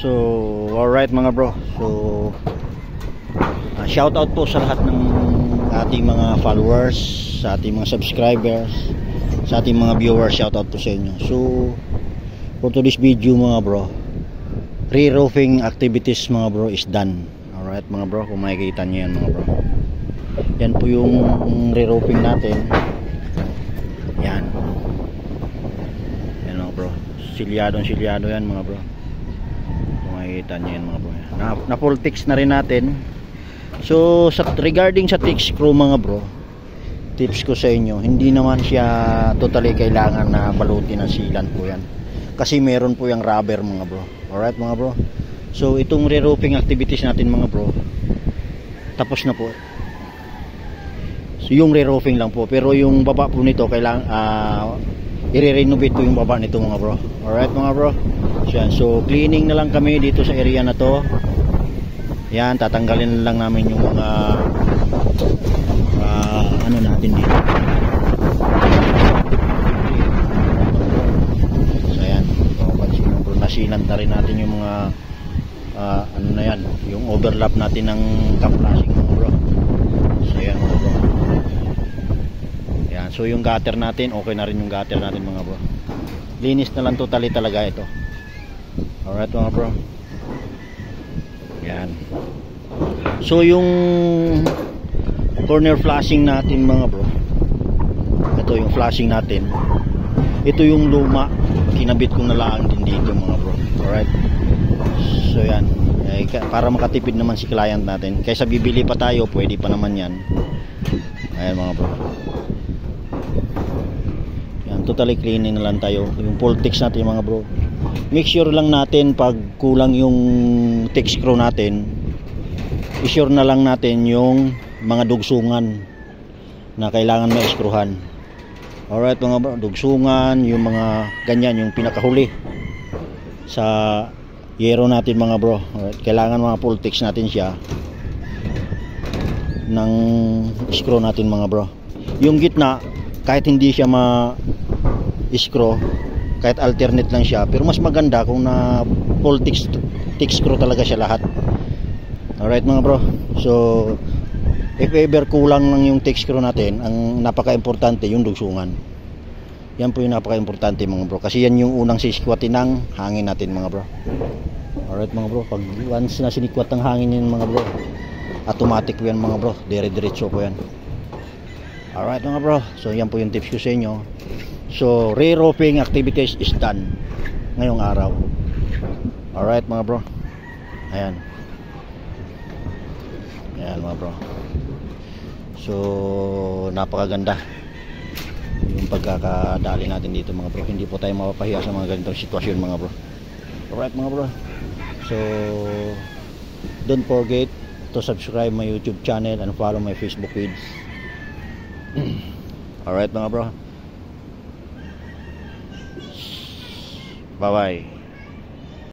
So, alright mga bro. So, shout out po sa lahat ng ating mga followers, sa ating mga subscribers, sa ating mga viewers. Shout out po sa inyo. So, for today's video mga bro, re-roofing activities mga bro is done. Alright mga bro, kung makikita nyo yan mga bro, yan po yung re-roofing natin. Yan mga bro, silyado yan mga bro. Makikita nyo yan mga bro, na full text na rin natin. So regarding sa text screw mga bro, tips ko sa inyo, hindi naman siya totally kailangan na balutin ng sealant po yan, kasi meron po yung rubber mga bro. Alright mga bro, so itong re-roofing activities natin mga bro, tapos na po. So yung re-roofing lang po, pero yung baba po nito kailangan i-renovate po yung baba nito mga bro. Alright mga bro, so cleaning na lang kami dito sa area na to. Yan, tatanggalin lang namin yung mga ano natin dito. So yan, nasilant na rin natin yung mga ano na yan, yung overlap natin ng cap flashing mga bro. So yan mga bro. Yan, so yung gutter natin, okay na rin yung gutter natin mga bro. Linis na lang totally talaga ito. Alright mga bro. Yan. So yung corner flashing natin mga bro, ito yung flashing natin, ito yung luma, kinabit ko na lang din dito mga bro. Alright, so yan, para makatipid naman si client natin, kaysa bibili pa tayo, pwede pa naman yan. Ayan mga bro, yan, totally cleaning na lang tayo. Yung full text natin mga bro, make sure lang natin pag kulang yung text screw natin, i-sure na lang natin yung mga dugsungan na kailangan ma-screwhan. Alright mga bro, dugsungan, yung mga ganyan, yung pinakahuli sa yero natin mga bro. Alright, kailangan mga full text natin siya ng screw natin mga bro. Yung gitna, kahit hindi siya ma-screw, kahit alternate lang siya, pero mas maganda kung na full text screw talaga siya lahat. Alright mga bro, so if ever kulang lang yung text screw natin, ang napaka-importante yung dugsungan. Yan po yung napaka-importante mga bro, kasi yan yung unang sisikwatin ng hangin natin mga bro. Alright mga bro, pag once na sinikwat ng hangin yan mga bro, automatic po yan mga bro, dire-diretso po yan. Alright mga bro, so yan po yung tips ko sa inyo. So re-roofing activities is done ngayong araw. Alright mga bro, ayan. Ayan mga bro, so napakaganda yung pagkakadali natin dito mga bro. Hindi po tayo mapapahiya sa mga ganitong sitwasyon mga bro. Alright mga bro, so don't forget to subscribe my YouTube channel and follow my Facebook page. Alright mga bro, bye bye.